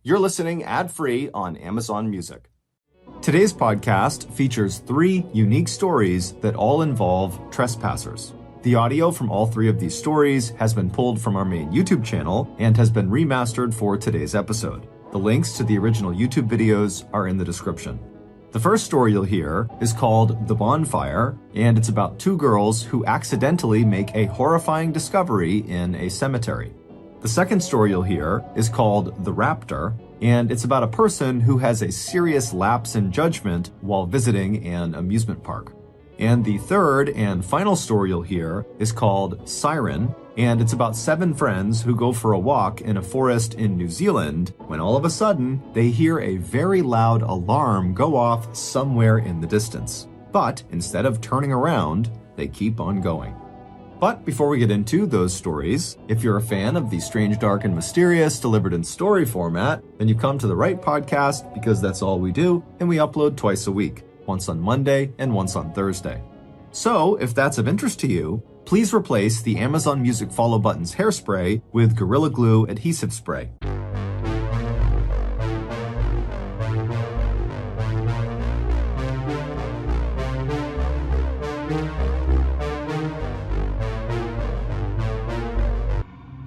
You're listening ad-free on Amazon Music. Today's podcast features 3 unique stories that all involve trespassers. The audio from all 3 of these stories has been pulled from our main YouTube channel and has been remastered for today's episode. The links to the original YouTube videos are in the description. The first story you'll hear is called The Bonfire, and it's about 2 girls who accidentally make a horrifying discovery in a cemetery. The second story you'll hear is called The Raptor, and it's about a person who has a serious lapse in judgment while visiting an amusement park. And the third and final story you'll hear is called Siren, and it's about 7 friends who go for a walk in a forest in New Zealand when all of a sudden they hear a very loud alarm go off somewhere in the distance. But instead of turning around, they keep on going. But before we get into those stories, if you're a fan of the strange, dark, and mysterious delivered in story format, then you've come to the right podcast because that's all we do, and we upload twice a week, once on Monday and once on Thursday. So if that's of interest to you, please replace the Amazon Music follow button's hairspray with Gorilla Glue adhesive spray.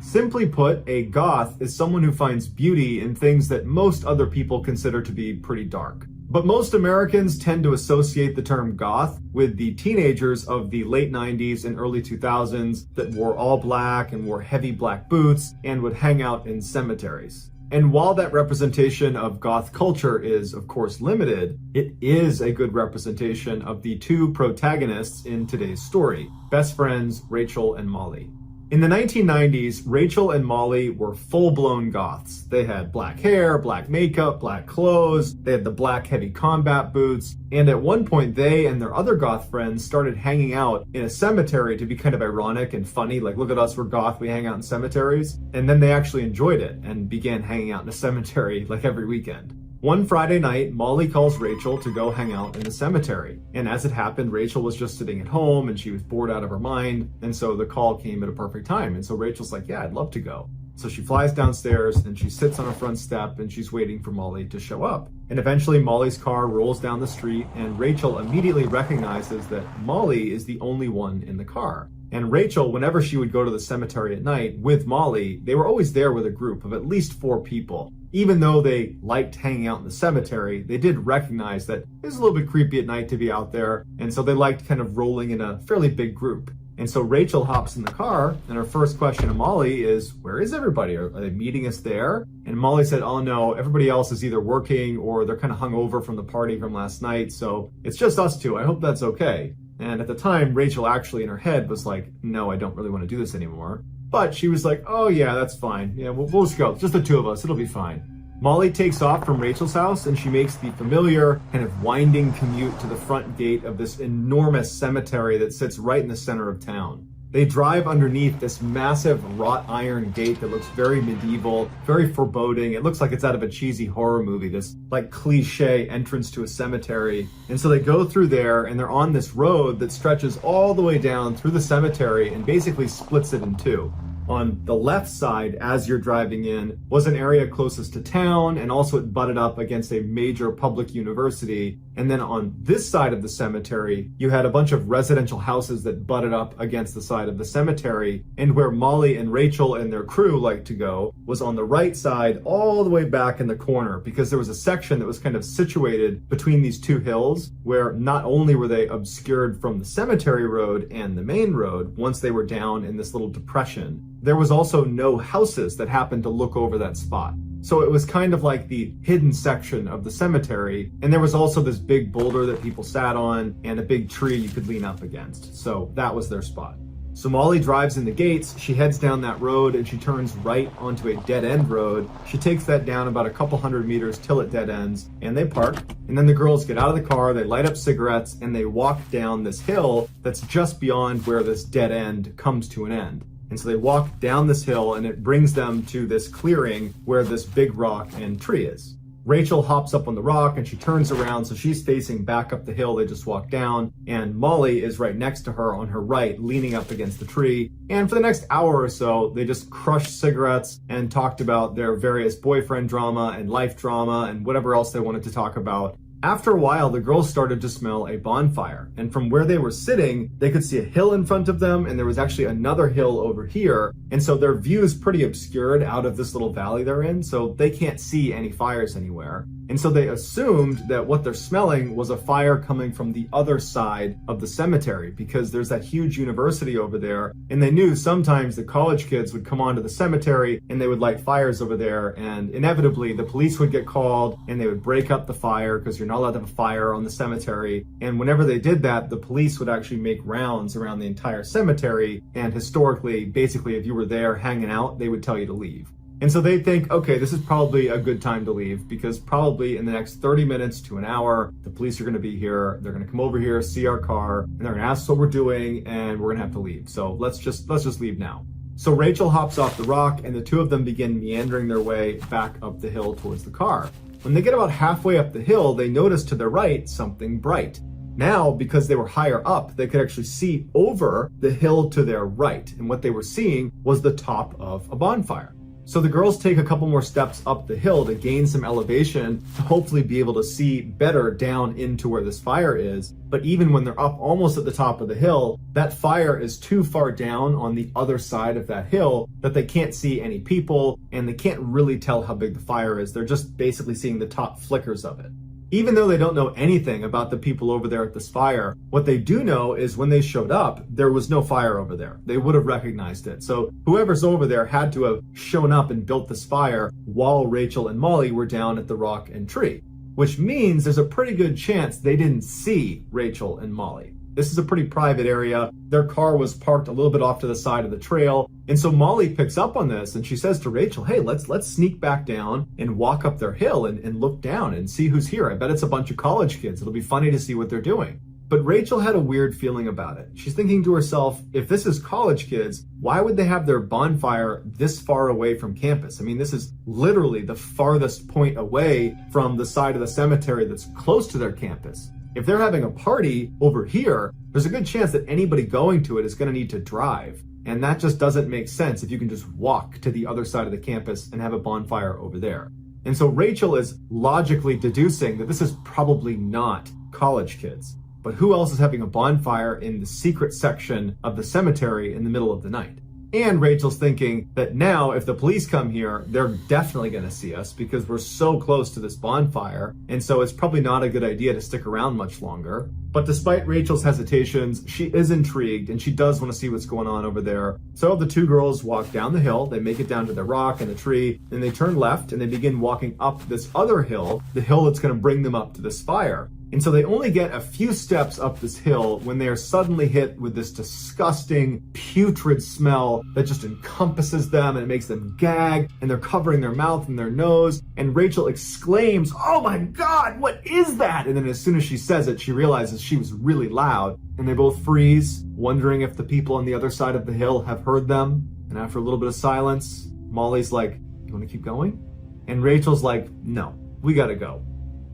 Simply put, a goth is someone who finds beauty in things that most other people consider to be pretty dark. But most Americans tend to associate the term goth with the teenagers of the late 90s and early 2000s that wore all black and wore heavy black boots and would hang out in cemeteries. And while that representation of goth culture is, of course, limited, it is a good representation of the 2 protagonists in today's story, best friends Rachel and Molly. In the 1990s, Rachel and Molly were full-blown goths. They had black hair, black makeup, black clothes, they had the black heavy combat boots, and at one point they and their other goth friends started hanging out in a cemetery to be kind of ironic and funny, like, look at us, we're goth, we hang out in cemeteries. And then they actually enjoyed it and began hanging out in a cemetery like every weekend. One Friday night, Molly calls Rachel to go hang out in the cemetery. And as it happened, Rachel was just sitting at home and she was bored out of her mind. And so the call came at a perfect time. And so Rachel's like, yeah, I'd love to go. So she flies downstairs and she sits on her front step and she's waiting for Molly to show up. And eventually Molly's car rolls down the street and Rachel immediately recognizes that Molly is the only one in the car. And Rachel, whenever she would go to the cemetery at night with Molly, they were always there with a group of at least 4 people. Even though they liked hanging out in the cemetery, they did recognize that it was a little bit creepy at night to be out there, and so they liked kind of rolling in a fairly big group. And so Rachel hops in the car, and her first question to Molly is, where is everybody? Are they meeting us there? And Molly said, oh no, everybody else is either working or they're kind of hungover from the party from last night, so it's just us 2. I hope that's okay. And at the time, Rachel actually in her head was like, no, I don't really want to do this anymore. But she was like, oh yeah, that's fine. Yeah, we'll just go. Just the 2 of us. It'll be fine. Molly takes off from Rachel's house and she makes the familiar kind of winding commute to the front gate of this enormous cemetery that sits right in the center of town. They drive underneath this massive wrought iron gate that looks very medieval, very foreboding. It looks like it's out of a cheesy horror movie, this like cliche entrance to a cemetery. And so they go through there and they're on this road that stretches all the way down through the cemetery and basically splits it in 2. On the left side, as you're driving in, was an area closest to town, and also it butted up against a major public university. And then on this side of the cemetery, you had a bunch of residential houses that butted up against the side of the cemetery. And where Molly and Rachel and their crew liked to go was on the right side, all the way back in the corner, because there was a section that was kind of situated between these 2 hills, where not only were they obscured from the cemetery road and the main road, once they were down in this little depression, there was also no houses that happened to look over that spot. So it was kind of like the hidden section of the cemetery. And there was also this big boulder that people sat on and a big tree you could lean up against. So that was their spot. So Molly drives in the gates, she heads down that road and she turns right onto a dead end road. She takes that down about a couple hundred meters till it dead ends, and they park. And then the girls get out of the car, they light up cigarettes, and they walk down this hill that's just beyond where this dead end comes to an end. And so they walk down this hill and it brings them to this clearing where this big rock and tree is. Rachel hops up on the rock and she turns around, so she's facing back up the hill they just walked down, and Molly is right next to her on her right, leaning up against the tree. And for the next hour or so, they just crushed cigarettes and talked about their various boyfriend drama and life drama and whatever else they wanted to talk about. After a while, the girls started to smell a bonfire, and from where they were sitting, they could see a hill in front of them, and there was actually another hill over here, and so their view is pretty obscured out of this little valley they're in, so they can't see any fires anywhere. And so they assumed that what they're smelling was a fire coming from the other side of the cemetery, because there's that huge university over there, and they knew sometimes the college kids would come onto the cemetery and they would light fires over there, and inevitably the police would get called and they would break up the fire because you're not allowed to have a fire on the cemetery. And whenever they did that, the police would actually make rounds around the entire cemetery, and historically, basically, if you were there hanging out, they would tell you to leave. And so they think, okay, this is probably a good time to leave, because probably in the next 30 minutes to an hour, the police are going to be here. They're going to come over here, see our car, and they're going to ask us what we're doing, and we're going to have to leave. So let's just leave now. So Rachel hops off the rock, and the two of them begin meandering their way back up the hill towards the car. When they get about halfway up the hill, they notice to their right something bright. Now, because they were higher up, they could actually see over the hill to their right, and what they were seeing was the top of a bonfire. So the girls take a couple more steps up the hill to gain some elevation to hopefully be able to see better down into where this fire is. But even when they're up almost at the top of the hill, that fire is too far down on the other side of that hill that they can't see any people, and they can't really tell how big the fire is. They're just basically seeing the top flickers of it. Even though they don't know anything about the people over there at this fire, what they do know is when they showed up, there was no fire over there. They would have recognized it. So whoever's over there had to have shown up and built this fire while Rachel and Molly were down at the rock and tree, which means there's a pretty good chance they didn't see Rachel and Molly. This is a pretty private area. Their car was parked a little bit off to the side of the trail. And so Molly picks up on this and she says to Rachel, hey, let's sneak back down and walk up their hill and look down and see who's here. I bet it's a bunch of college kids. It'll be funny to see what they're doing. But Rachel had a weird feeling about it. She's thinking to herself, if this is college kids, why would they have their bonfire this far away from campus? I mean, this is literally the farthest point away from the side of the cemetery that's close to their campus. If they're having a party over here, there's a good chance that anybody going to it is going to need to drive. And that just doesn't make sense if you can just walk to the other side of the campus and have a bonfire over there. And so Rachel is logically deducing that this is probably not college kids. But who else is having a bonfire in the secret section of the cemetery in the middle of the night? And Rachel's thinking that now if the police come here, they're definitely going to see us because we're so close to this bonfire. And so it's probably not a good idea to stick around much longer. But despite Rachel's hesitations, she is intrigued and she does want to see what's going on over there. So the two girls walk down the hill, they make it down to the rock and the tree, and they turn left and they begin walking up this other hill, the hill that's going to bring them up to this fire. And so they only get a few steps up this hill when they are suddenly hit with this disgusting, putrid smell that just encompasses them and it makes them gag, and they're covering their mouth and their nose. And Rachel exclaims, "Oh my God, what is that?" And then as soon as she says it, she realizes she was really loud, and they both freeze, wondering if the people on the other side of the hill have heard them. And after a little bit of silence, Molly's like, "You want to keep going?" And Rachel's like, "No, we gotta go."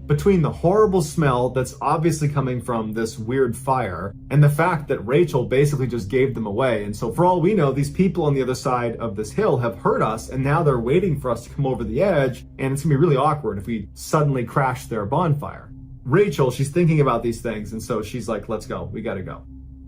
Between the horrible smell that's obviously coming from this weird fire and the fact that Rachel basically just gave them away. And so for all we know, these people on the other side of this hill have heard us and now they're waiting for us to come over the edge, and it's gonna be really awkward if we suddenly crash their bonfire. Rachel, she's thinking about these things, and so she's like, "Let's go, we gotta go."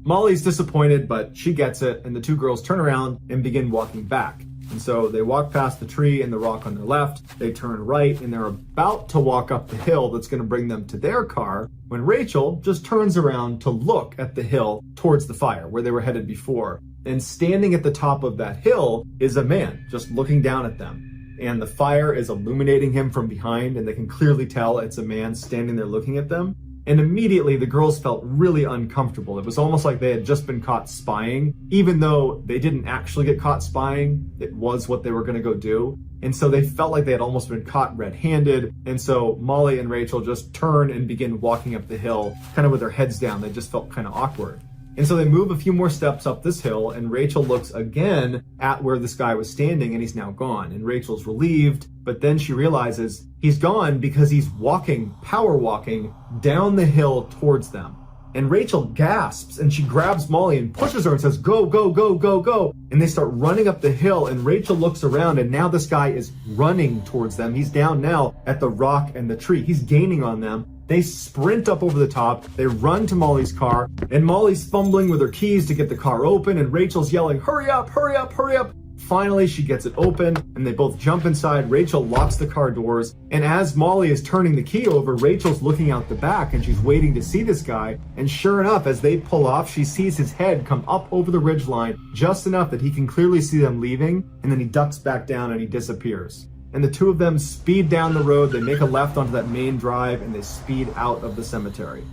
Molly's disappointed, but she gets it, and the two girls turn around and begin walking back. And so they walk past the tree and the rock on their left, they turn right, and they're about to walk up the hill that's going to bring them to their car when Rachel just turns around to look at the hill towards the fire where they were headed before. And standing at the top of that hill is a man just looking down at them. And the fire is illuminating him from behind, and they can clearly tell it's a man standing there looking at them. And immediately the girls felt really uncomfortable. It was almost like they had just been caught spying, even though they didn't actually get caught spying. It was what they were gonna go do. And so they felt like they had almost been caught red-handed. And so Molly and Rachel just turn and begin walking up the hill, kind of with their heads down. They just felt kind of awkward. And so they move a few more steps up this hill, and Rachel looks again at where this guy was standing, and he's now gone. And Rachel's relieved, but then she realizes he's gone because he's walking, power walking, down the hill towards them. And Rachel gasps, and she grabs Molly and pushes her and says, go, go, go, go, go. And they start running up the hill, and Rachel looks around, and now this guy is running towards them. He's down now at the rock and the tree. He's gaining on them. They sprint up over the top, they run to Molly's car, and Molly's fumbling with her keys to get the car open, and Rachel's yelling, hurry up, hurry up, hurry up. Finally, she gets it open, and they both jump inside. Rachel locks the car doors, and as Molly is turning the key over, Rachel's looking out the back, and she's waiting to see this guy, and sure enough, as they pull off, she sees his head come up over the ridgeline, just enough that he can clearly see them leaving, and then he ducks back down and he disappears. And the two of them speed down the road, they make a left onto that main drive, and they speed out of the cemetery.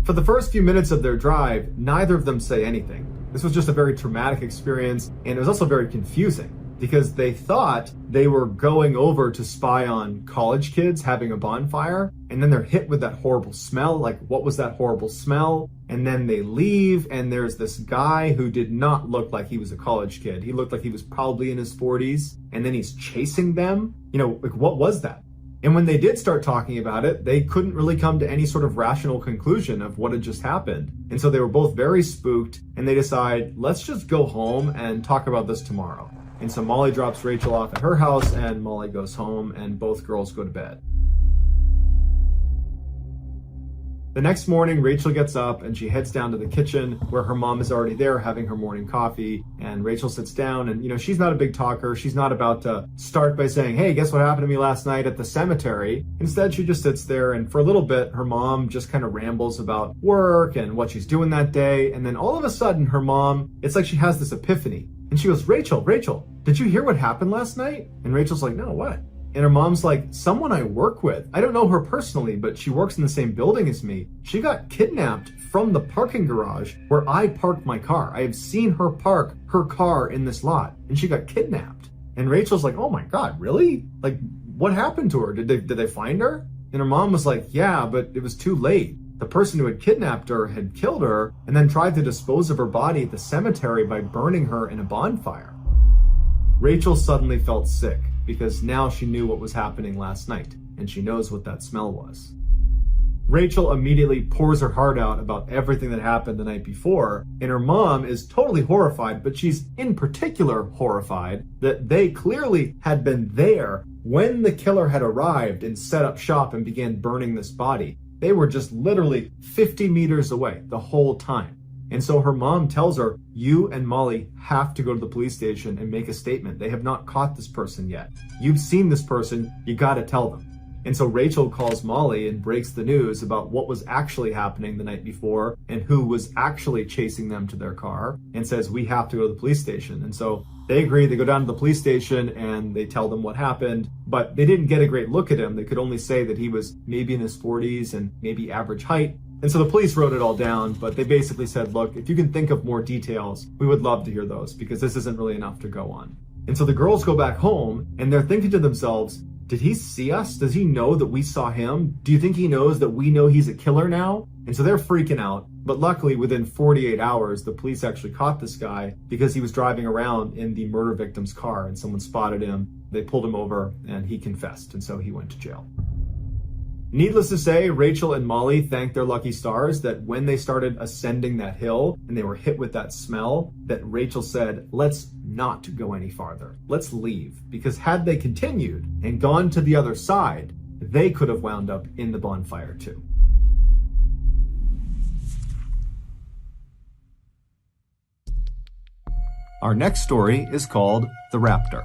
For the first few minutes of their drive, neither of them say anything. This was just a very traumatic experience, and it was also very confusing because they thought they were going over to spy on college kids having a bonfire, and then they're hit with that horrible smell. Like, what was that horrible smell? And then they leave, and there's this guy who did not look like he was a college kid. He looked like he was probably in his 40s, and then he's chasing them. Like, what was that? And when they did start talking about it, they couldn't really come to any sort of rational conclusion of what had just happened. And so they were both very spooked, and they decide, let's just go home and talk about this tomorrow. And so Molly drops Rachel off at her house, and Molly goes home, and both girls go to bed. The next morning, Rachel gets up and she heads down to the kitchen where her mom is already there having her morning coffee. And Rachel sits down, and she's not a big talker. She's not about to start by saying, hey, guess what happened to me last night at the cemetery? Instead, she just sits there, and for a little bit, her mom just kind of rambles about work and what she's doing that day. And then all of a sudden, her mom, it's like she has this epiphany. And she goes, Rachel, did you hear what happened last night? And Rachel's like, no, what? And her mom's like, someone I work with. I don't know her personally, but she works in the same building as me. She got kidnapped from the parking garage where I parked my car. I have seen her park her car in this lot, and she got kidnapped. And Rachel's like, oh my God, really? Like, what happened to her? Did they find her? And her mom was like, yeah, but it was too late. The person who had kidnapped her had killed her and then tried to dispose of her body at the cemetery by burning her in a bonfire. Rachel suddenly felt sick, because now she knew what was happening last night, and she knows what that smell was. Rachel immediately pours her heart out about everything that happened the night before, and her mom is totally horrified, but she's in particular horrified that they clearly had been there when the killer had arrived and set up shop and began burning this body. They were just literally 50 meters away the whole time. And so her mom tells her, you and Molly have to go to the police station and make a statement. They have not caught this person yet. You've seen this person, you gotta tell them. And so Rachel calls Molly and breaks the news about what was actually happening the night before and who was actually chasing them to their car, and says, we have to go to the police station. And so they agree, they go down to the police station and they tell them what happened, but they didn't get a great look at him. They could only say that he was maybe in his 40s and maybe average height. And so the police wrote it all down, but they basically said, look, if you can think of more details, we would love to hear those, because this isn't really enough to go on. And so the girls go back home, and they're thinking to themselves, did he see us? Does he know that we saw him? Do you think he knows that we know he's a killer now? And so they're freaking out. But luckily, within 48 hours, the police actually caught this guy because he was driving around in the murder victim's car, and someone spotted him. They pulled him over, and he confessed, and so he went to jail. Needless to say, Rachel and Molly thanked their lucky stars that when they started ascending that hill and they were hit with that smell, that Rachel said, let's not go any farther. Let's leave. Because had they continued and gone to the other side, they could have wound up in the bonfire too. Our next story is called The Raptor.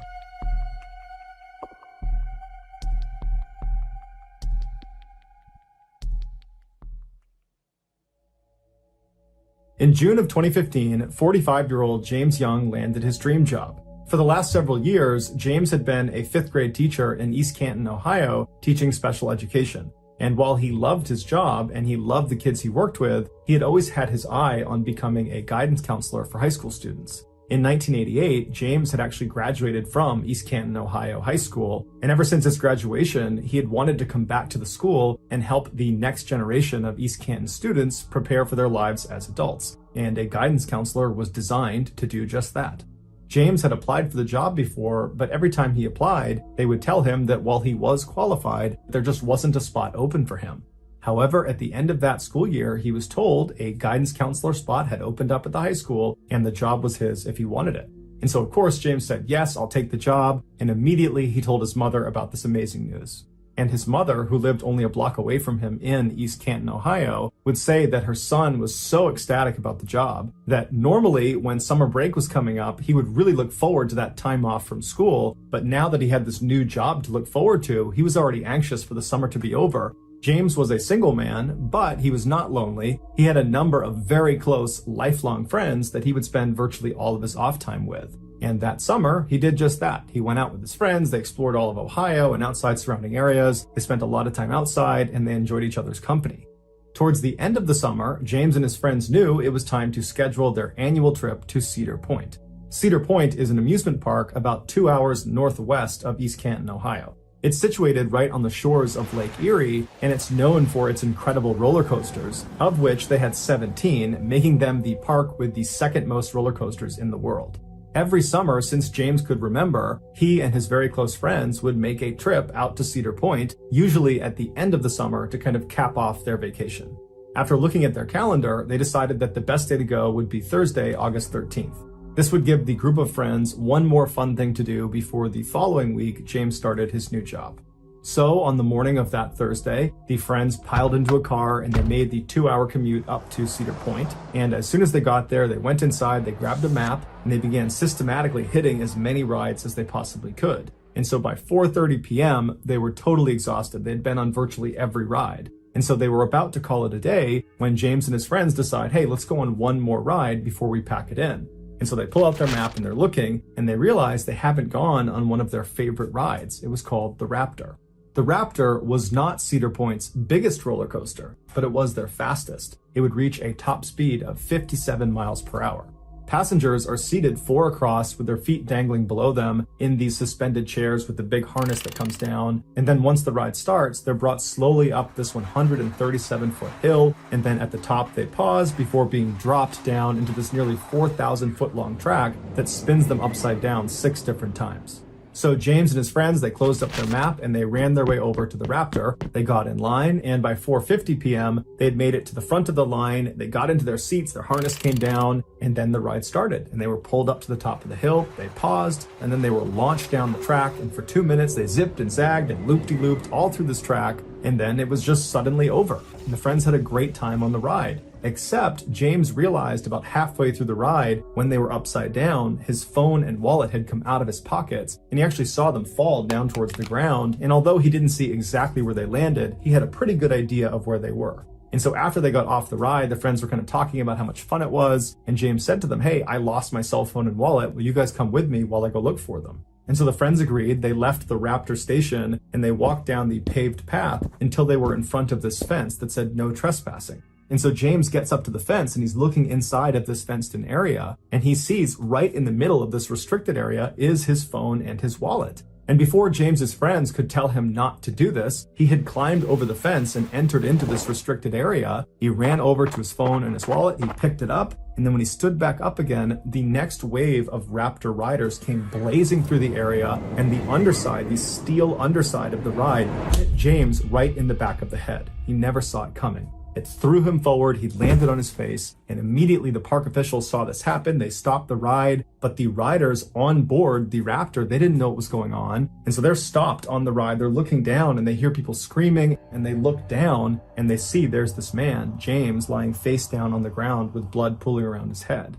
In June of 2015, 45-year-old James Young landed his dream job. For the last several years, James had been a 5th grade teacher in East Canton, Ohio, teaching special education. And while he loved his job and he loved the kids he worked with, he had always had his eye on becoming a guidance counselor for high school students. In 1988, James had actually graduated from East Canton, Ohio High School, and ever since his graduation, he had wanted to come back to the school and help the next generation of East Canton students prepare for their lives as adults, and a guidance counselor was designed to do just that. James had applied for the job before, but every time he applied, they would tell him that while he was qualified, there just wasn't a spot open for him. However, at the end of that school year, he was told a guidance counselor spot had opened up at the high school and the job was his if he wanted it. And so of course, James said, yes, I'll take the job. And immediately he told his mother about this amazing news. And his mother, who lived only a block away from him in East Canton, Ohio, would say that her son was so ecstatic about the job that normally when summer break was coming up, he would really look forward to that time off from school. But now that he had this new job to look forward to, he was already anxious for the summer to be over. James was a single man, but he was not lonely. He had a number of very close, lifelong friends that he would spend virtually all of his off time with. And that summer, he did just that. He went out with his friends, they explored all of Ohio and outside surrounding areas, they spent a lot of time outside, and they enjoyed each other's company. Towards the end of the summer, James and his friends knew it was time to schedule their annual trip to Cedar Point. Cedar Point is an amusement park about 2 hours northwest of East Canton, Ohio. It's situated right on the shores of Lake Erie, and it's known for its incredible roller coasters, of which they had 17, making them the park with the second most roller coasters in the world. Every summer since James could remember, he and his very close friends would make a trip out to Cedar Point, usually at the end of the summer to kind of cap off their vacation. After looking at their calendar, they decided that the best day to go would be Thursday, August 13th. This would give the group of friends one more fun thing to do before the following week James started his new job. So on the morning of that Thursday, the friends piled into a car and they made the 2-hour commute up to Cedar Point. And as soon as they got there, they went inside, they grabbed a map, and they began systematically hitting as many rides as they possibly could. And so by 4:30 p.m., they were totally exhausted. They'd been on virtually every ride. And so they were about to call it a day when James and his friends decide, hey, let's go on one more ride before we pack it in. And so they pull out their map and they're looking, and they realize they haven't gone on one of their favorite rides. It was called the Raptor. The Raptor was not Cedar Point's biggest roller coaster, but it was their fastest. It would reach a top speed of 57 miles per hour. Passengers are seated 4 across with their feet dangling below them in these suspended chairs with the big harness that comes down. And then once the ride starts, they're brought slowly up this 137-foot hill. And then at the top, they pause before being dropped down into this nearly 4,000-foot long track that spins them upside down 6 different times. So James and his friends, they closed up their map and they ran their way over to the Raptor. They got in line, and by 4:50 p.m., they had made it to the front of the line. They got into their seats, their harness came down, and then the ride started. And they were pulled up to the top of the hill. They paused, and then they were launched down the track. And for 2 minutes, they zipped and zagged and looped-de-looped all through this track. And then it was just suddenly over. And the friends had a great time on the ride. Except James realized about halfway through the ride, when they were upside down, his phone and wallet had come out of his pockets, and he actually saw them fall down towards the ground. And although he didn't see exactly where they landed, he had a pretty good idea of where they were. And so after they got off the ride, the friends were kind of talking about how much fun it was. And James said to them, hey, I lost my cell phone and wallet. Will you guys come with me while I go look for them? And so the friends agreed. They left the Raptor station and they walked down the paved path until they were in front of this fence that said no trespassing. And so James gets up to the fence and he's looking inside of this fenced-in area, and he sees right in the middle of this restricted area is his phone and his wallet. And before James's friends could tell him not to do this, he had climbed over the fence and entered into this restricted area. He ran over to his phone and his wallet, he picked it up, and then when he stood back up again, the next wave of Raptor riders came blazing through the area, and the underside, the steel underside of the ride, hit James right in the back of the head. He never saw it coming. It threw him forward, he landed on his face, and immediately the park officials saw this happen. They stopped the ride, but the riders on board the Raptor, they didn't know what was going on. And so they're stopped on the ride, they're looking down and they hear people screaming, and they look down and they see there's this man, James, lying face down on the ground with blood pooling around his head.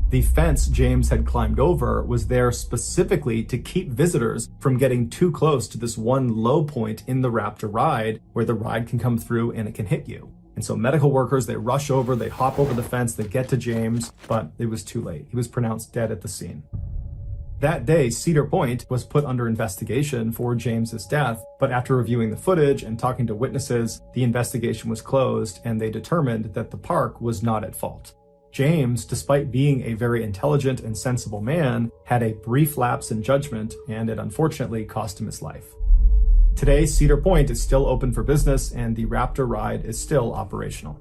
The fence James had climbed over was there specifically to keep visitors from getting too close to this one low point in the Raptor ride where the ride can come through and it can hit you. And so medical workers, they rush over, they hop over the fence, they get to James, but it was too late. He was pronounced dead at the scene. That day, Cedar Point was put under investigation for James's death, but after reviewing the footage and talking to witnesses, the investigation was closed and they determined that the park was not at fault. James, despite being a very intelligent and sensible man, had a brief lapse in judgment, and it unfortunately cost him his life. Today, Cedar Point is still open for business, and the Raptor ride is still operational.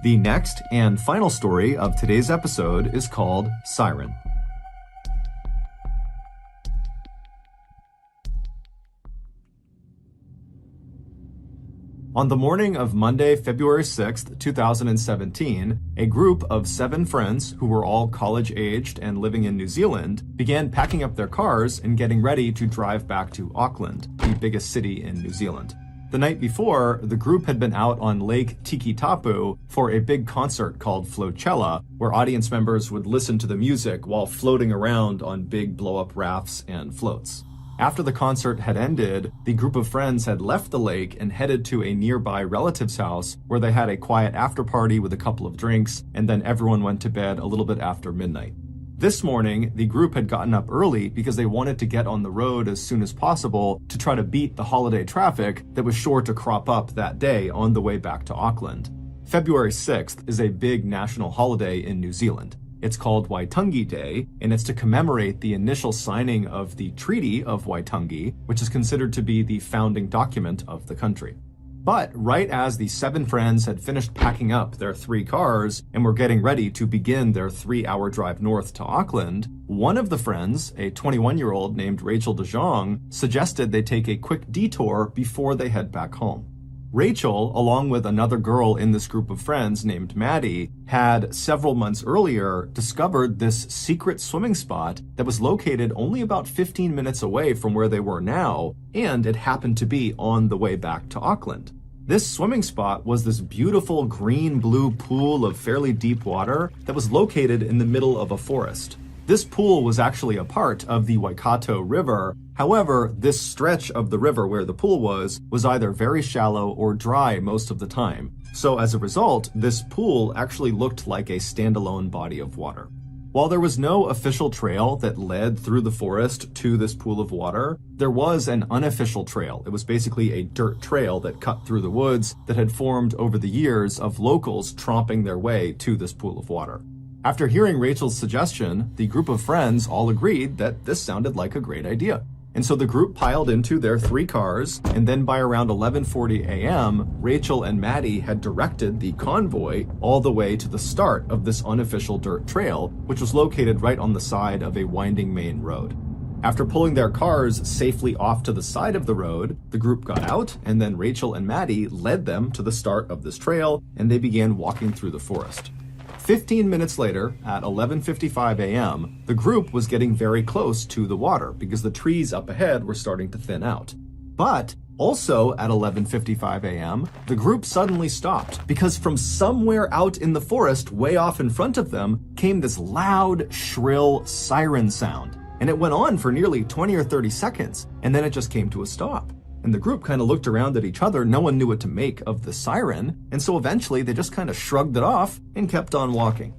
The next and final story of today's episode is called Siren. On the morning of Monday, February 6th, 2017, a group of 7 friends who were all college-aged and living in New Zealand began packing up their cars and getting ready to drive back to Auckland, the biggest city in New Zealand. The night before, the group had been out on Lake Tikitapu for a big concert called Flocella, where audience members would listen to the music while floating around on big blow-up rafts and floats. After the concert had ended, the group of friends had left the lake and headed to a nearby relative's house where they had a quiet after-party with a couple of drinks, and then everyone went to bed a little bit after midnight. This morning, the group had gotten up early because they wanted to get on the road as soon as possible to try to beat the holiday traffic that was sure to crop up that day on the way back to Auckland. February 6th is a big national holiday in New Zealand. It's called Waitangi Day, and it's to commemorate the initial signing of the Treaty of Waitangi, which is considered to be the founding document of the country. But right as the 7 friends had finished packing up their 3 cars and were getting ready to begin their 3-hour drive north to Auckland, one of the friends, a 21-year-old named Rachel De Jong, suggested they take a quick detour before they head back home. Rachel, along with another girl in this group of friends named Maddie, had several months earlier discovered this secret swimming spot that was located only about 15 minutes away from where they were now, and it happened to be on the way back to Auckland. This swimming spot was this beautiful green-blue pool of fairly deep water that was located in the middle of a forest. This pool was actually a part of the Waikato River. However, this stretch of the river where the pool was either very shallow or dry most of the time. So as a result, this pool actually looked like a standalone body of water. While there was no official trail that led through the forest to this pool of water, there was an unofficial trail. It was basically a dirt trail that cut through the woods that had formed over the years of locals tromping their way to this pool of water. After hearing Rachel's suggestion, the group of friends all agreed that this sounded like a great idea. And so the group piled into their 3 cars, and then by around 11:40 a.m., Rachel and Maddie had directed the convoy all the way to the start of this unofficial dirt trail, which was located right on the side of a winding main road. After pulling their cars safely off to the side of the road, the group got out, and then Rachel and Maddie led them to the start of this trail, and they began walking through the forest. 15 minutes later, at 11:55 a.m., the group was getting very close to the water because the trees up ahead were starting to thin out. But also at 11:55 a.m., the group suddenly stopped because from somewhere out in the forest, way off in front of them, came this loud, shrill siren sound. And it went on for nearly 20 or 30 seconds, and then it just came to a stop. And the group kind of looked around at each other. No one knew what to make of the siren, and so eventually they just kind of shrugged it off and kept on walking.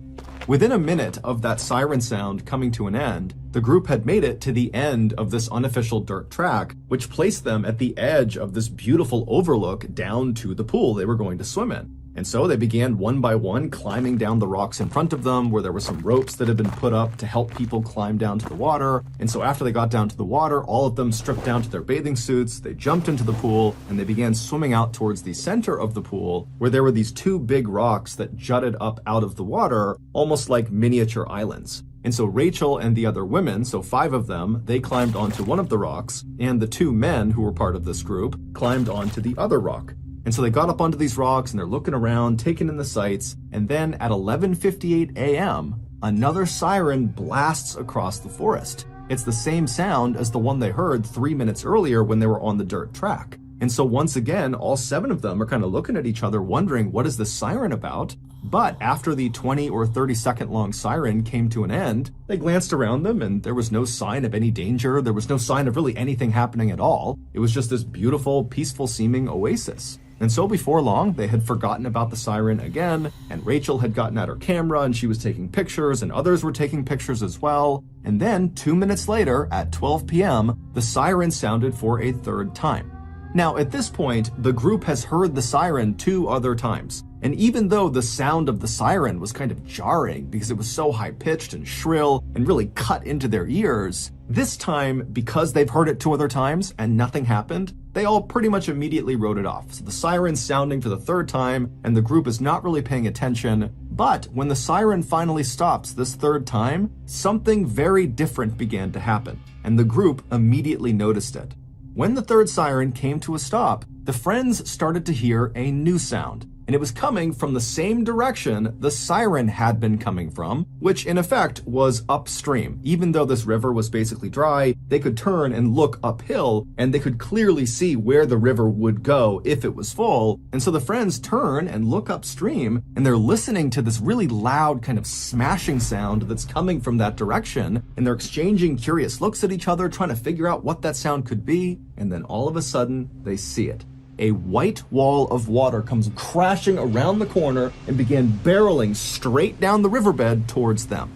Within a minute of that siren sound coming to an end, the group had made it to the end of this unofficial dirt track, which placed them at the edge of this beautiful overlook down to the pool they were going to swim in. And so they began one by one climbing down the rocks in front of them, where there were some ropes that had been put up to help people climb down to the water. And so after they got down to the water, all of them stripped down to their bathing suits, they jumped into the pool, and they began swimming out towards the center of the pool, where there were these 2 big rocks that jutted up out of the water, almost like miniature islands. And so Rachel and the other women, so 5 of them, they climbed onto one of the rocks, and the 2 men who were part of this group climbed onto the other rock. And so they got up onto these rocks and they're looking around, taking in the sights, and then at 11:58 a.m., another siren blasts across the forest. It's the same sound as the one they heard 3 minutes earlier when they were on the dirt track. And so once again, all 7 of them are kind of looking at each other, wondering, what is this siren about? But after the 20 or 30 second long siren came to an end, they glanced around them and there was no sign of any danger. There was no sign of really anything happening at all. It was just this beautiful, peaceful seeming oasis. And so before long, they had forgotten about the siren again, and Rachel had gotten out her camera and she was taking pictures, and others were taking pictures as well. And then 2 minutes later, at 12 p.m., the siren sounded for a third time. Now, at this point, the group has heard the siren 2 other times. And even though the sound of the siren was kind of jarring because it was so high-pitched and shrill and really cut into their ears, this time, because they've heard it 2 other times and nothing happened, they all pretty much immediately wrote it off. So the siren's sounding for the 3rd time, and the group is not really paying attention. But when the siren finally stops this 3rd time, something very different began to happen, and the group immediately noticed it. When the 3rd siren came to a stop, the friends started to hear a new sound, and it was coming from the same direction the siren had been coming from, which in effect was upstream. Even though this river was basically dry, they could turn and look uphill, and they could clearly see where the river would go if it was full. And so the friends turn and look upstream, and they're listening to this really loud kind of smashing sound that's coming from that direction, and they're exchanging curious looks at each other, trying to figure out what that sound could be, and then all of a sudden, they see it. A white wall of water comes crashing around the corner and began barreling straight down the riverbed towards them.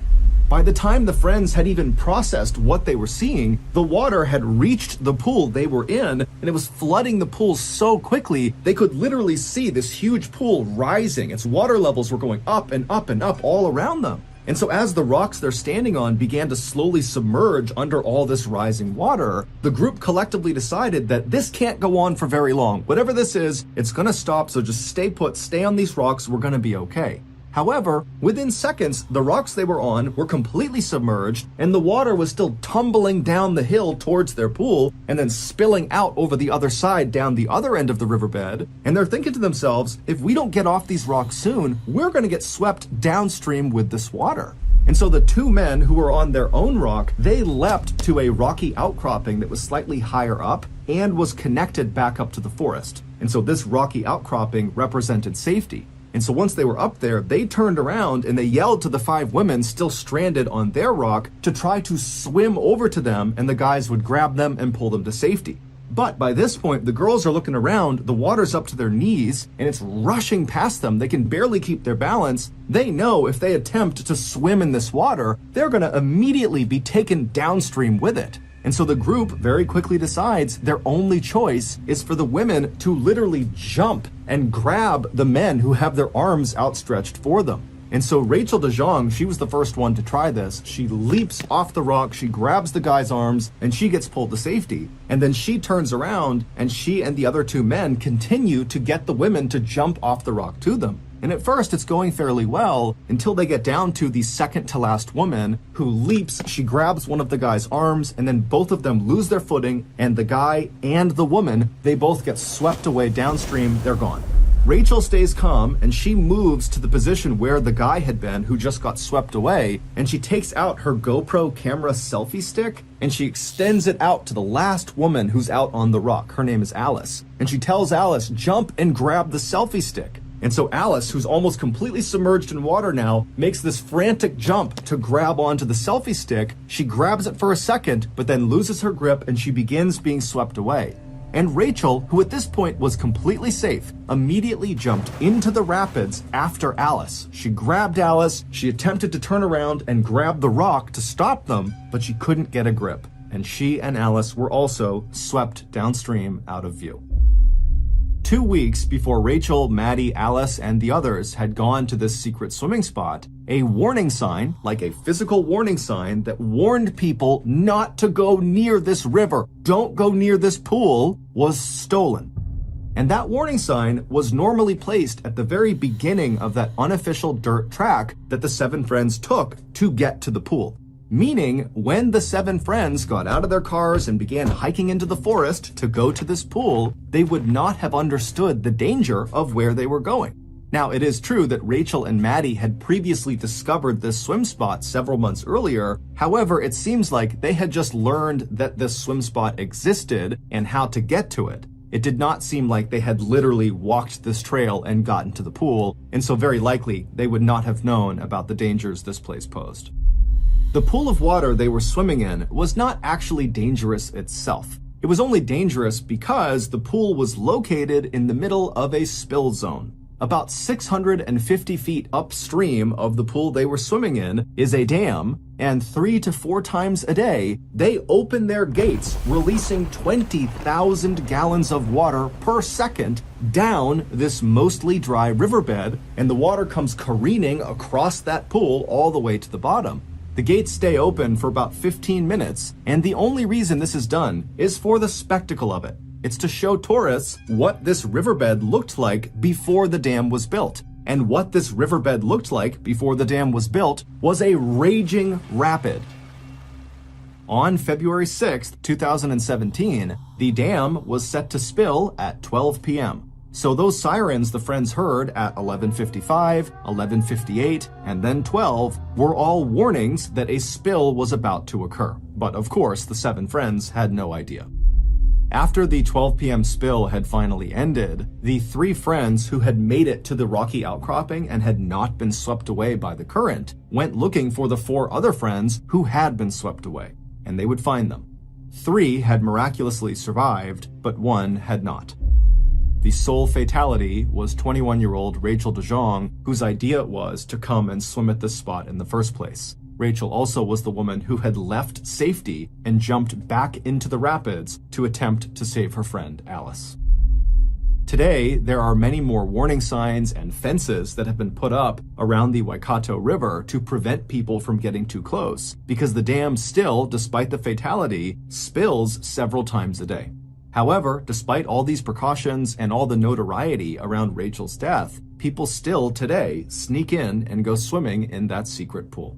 By the time the friends had even processed what they were seeing, the water had reached the pool they were in, and it was flooding the pool so quickly they could literally see this huge pool rising. Its water levels were going up and up and up all around them. And so as the rocks they're standing on began to slowly submerge under all this rising water, the group collectively decided that this can't go on for very long. Whatever this is, it's gonna stop, so just stay put, stay on these rocks, we're gonna be okay. However, within seconds, the rocks they were on were completely submerged, and the water was still tumbling down the hill towards their pool, and then spilling out over the other side down the other end of the riverbed. And they're thinking to themselves, if we don't get off these rocks soon, we're going to get swept downstream with this water. And so the 2 men who were on their own rock, they leapt to a rocky outcropping that was slightly higher up and was connected back up to the forest. And so this rocky outcropping represented safety. And so once they were up there, they turned around and they yelled to the 5 women still stranded on their rock to try to swim over to them, and the guys would grab them and pull them to safety. But by this point, the girls are looking around, the water's up to their knees, and it's rushing past them. They can barely keep their balance. They know if they attempt to swim in this water, they're gonna immediately be taken downstream with it. And so the group very quickly decides their only choice is for the women to literally jump and grab the men who have their arms outstretched for them. And so Rachel DeJong, she was the first one to try this. She leaps off the rock, she grabs the guy's arms, and she gets pulled to safety. And then she turns around, and she and the other 2 men continue to get the women to jump off the rock to them. And at first, it's going fairly well until they get down to the second to last woman who leaps. She grabs one of the guy's arms, and then both of them lose their footing, and the guy and the woman, they both get swept away downstream. They're gone. Rachel stays calm, and she moves to the position where the guy had been who just got swept away, and she takes out her GoPro camera selfie stick, and she extends it out to the last woman who's out on the rock. Her name is Alice. And she tells Alice, jump and grab the selfie stick. And so Alice, who's almost completely submerged in water now, makes this frantic jump to grab onto the selfie stick. She grabs it for a second, but then loses her grip and she begins being swept away. And Rachel, who at this point was completely safe, immediately jumped into the rapids after Alice. She grabbed Alice, she attempted to turn around and grab the rock to stop them, but she couldn't get a grip. And she and Alice were also swept downstream out of view. 2 weeks before Rachel, Maddie, Alice, and the others had gone to this secret swimming spot, a warning sign, like a physical warning sign that warned people not to go near this river, don't go near this pool, was stolen. And that warning sign was normally placed at the very beginning of that unofficial dirt track that the 7 friends took to get to the pool. Meaning, when the 7 friends got out of their cars and began hiking into the forest to go to this pool, they would not have understood the danger of where they were going. Now, it is true that Rachel and Maddie had previously discovered this swim spot several months earlier. However, it seems like they had just learned that this swim spot existed and how to get to it. It did not seem like they had literally walked this trail and gotten to the pool, and so very likely they would not have known about the dangers this place posed. The pool of water they were swimming in was not actually dangerous itself. It was only dangerous because the pool was located in the middle of a spill zone. About 650 feet upstream of the pool they were swimming in is a dam, and 3 to 4 times a day, they open their gates, releasing 20,000 gallons of water per second down this mostly dry riverbed, and the water comes careening across that pool all the way to the bottom. The gates stay open for about 15 minutes, and the only reason this is done is for the spectacle of it. It's to show tourists what this riverbed looked like before the dam was built. And what this riverbed looked like before the dam was built was a raging rapid. On February 6th, 2017, the dam was set to spill at 12 p.m. So those sirens the friends heard at 11:55, 11:58, and then 12 were all warnings that a spill was about to occur. But of course, the 7 friends had no idea. After the 12 p.m. spill had finally ended, the 3 friends who had made it to the rocky outcropping and had not been swept away by the current went looking for the 4 other friends who had been swept away, and they would find them. 3 had miraculously survived, but 1 had not. The sole fatality was 21-year-old Rachel DeJong, whose idea it was to come and swim at this spot in the first place. Rachel also was the woman who had left safety and jumped back into the rapids to attempt to save her friend Alice. Today, there are many more warning signs and fences that have been put up around the Waikato River to prevent people from getting too close, because the dam still, despite the fatality, spills several times a day. However, despite all these precautions and all the notoriety around Rachel's death, people still today sneak in and go swimming in that secret pool.